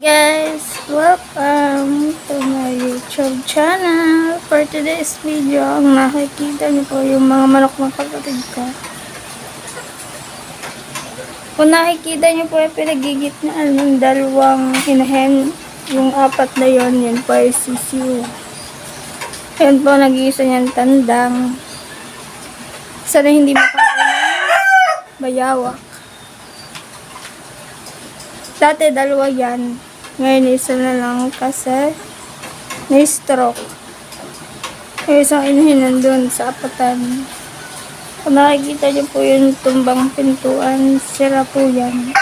Guys, welcome to my YouTube channel. For today's video, ang nakikita niyo po yung mga manok ng kapatid ko. Kung nakikita niyo po yung pinagigitnaan ng dalawang inahen, yung apat na yon, yan po ay sisiw. Yan po, nag-iisa niyang tandang. Sana hindi makain bayawak. Dati dalawa yan. Ngayon, isa na lang kasi na-stroke. Yung isang inahin nandun sa apatan. Kung nakikita niyo po yung tumbang pintuan, sira po yan.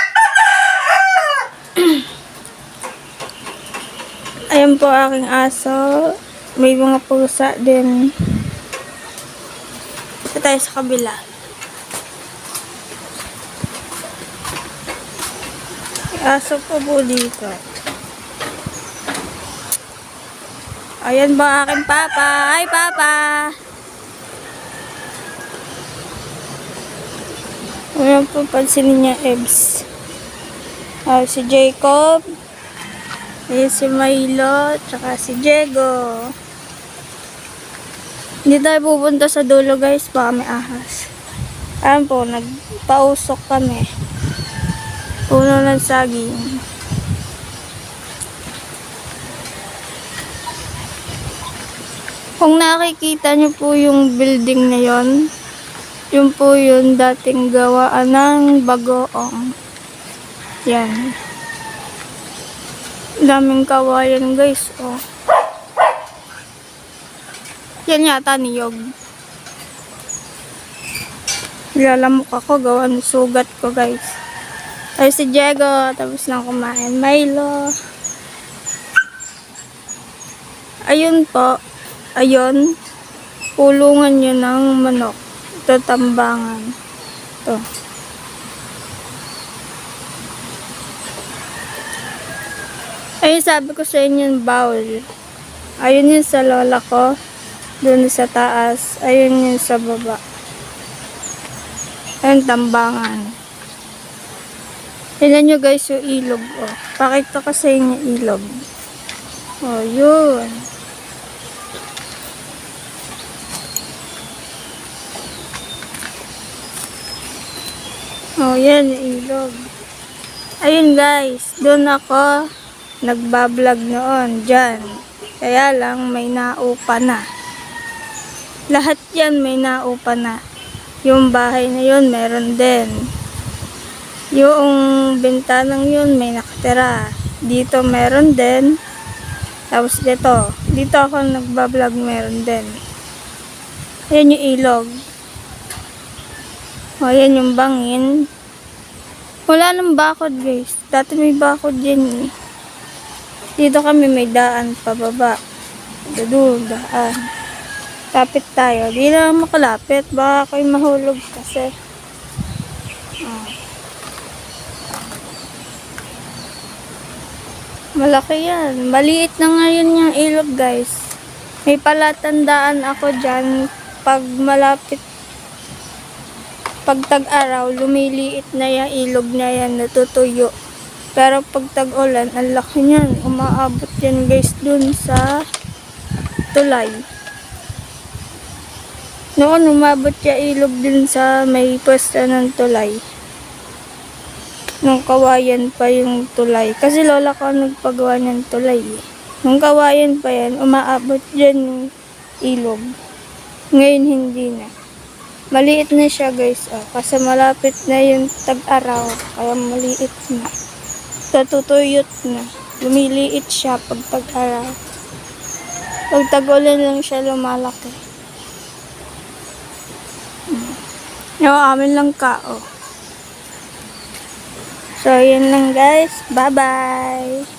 Ayan po aking aso. May mga pusa din. Ito tayo sa kabila. Aso po dito. Ayan ba aking papa? Hi, papa! Ayan po, pansinin niya, Ebs. Si Jacob. Ayan si Milo. Tsaka si Diego. Hindi tayo pupunta sa dulo, guys. Baka may ahas. Ayan po, nagpausok kami. Puno ng saging. Kung nakikita nyo po yung building na yon, yun po yung dating gawaan ng bagoong. Yan. Daming kawayan, guys. Oh. Yan yata niyog. Lalamok ako, gawa ng sugat ko, guys. Ay, si Diego, tapos na kumain. Milo. Ayun po. Ayun. Pulungan nyo ng manok. Ito, tambangan. Ito. Ayun, sabi ko sa inyo yung bowl. Ayun yun sa lola ko. Doon sa taas. Ayun yun sa baba. Ayun, tambangan. Tignan nyo guys yung ilog. Oh. Pakita ko sa inyo ilog. Oh, yun. Oh, yan yung ilog. Ayun guys, doon ako nagbablog noon, dyan. Kaya lang may naupa na. Lahat yan may naupa na. Yung bahay na yun, meron din. Yung bintanang yun, may nakatira. Dito meron din. Tapos dito ako nagbablog, meron din. Ayan yung ilog. O, ayan yung bangin. Wala nang bakod, guys. Dati may bakod din. Dito kami may daan pababa. Doon, daan. Lapit tayo. Di na makalapit. Baka kayo mahulog kasi. Malaki yan. Maliit na ngayon yung ilog, guys. May palatandaan ako dyan. Pag malapit, pag tag-araw, lumiliit na yung ilog na yan, natutuyo. Pero pag tag-ulan, ang laki niyan. Umaabot yan, guys, dun sa tulay. Noon, umabot yung ilog dun sa may pwesto ng tulay. Nung kawayan pa yung tulay. Kasi lola ko nagpagawa ng tulay. Nung kawayan pa yan, umaabot dyan yung ilog. Ngayon hindi na. Maliit na siya guys. Oh, kasi malapit na yung tag-araw. Kaya maliit na. Tatutuyot na. Lumiliit siya pag tag-araw. Pag tag-ulan lang siya lumalaki. Yung amin lang kao. So, yun lang guys. Bye-bye!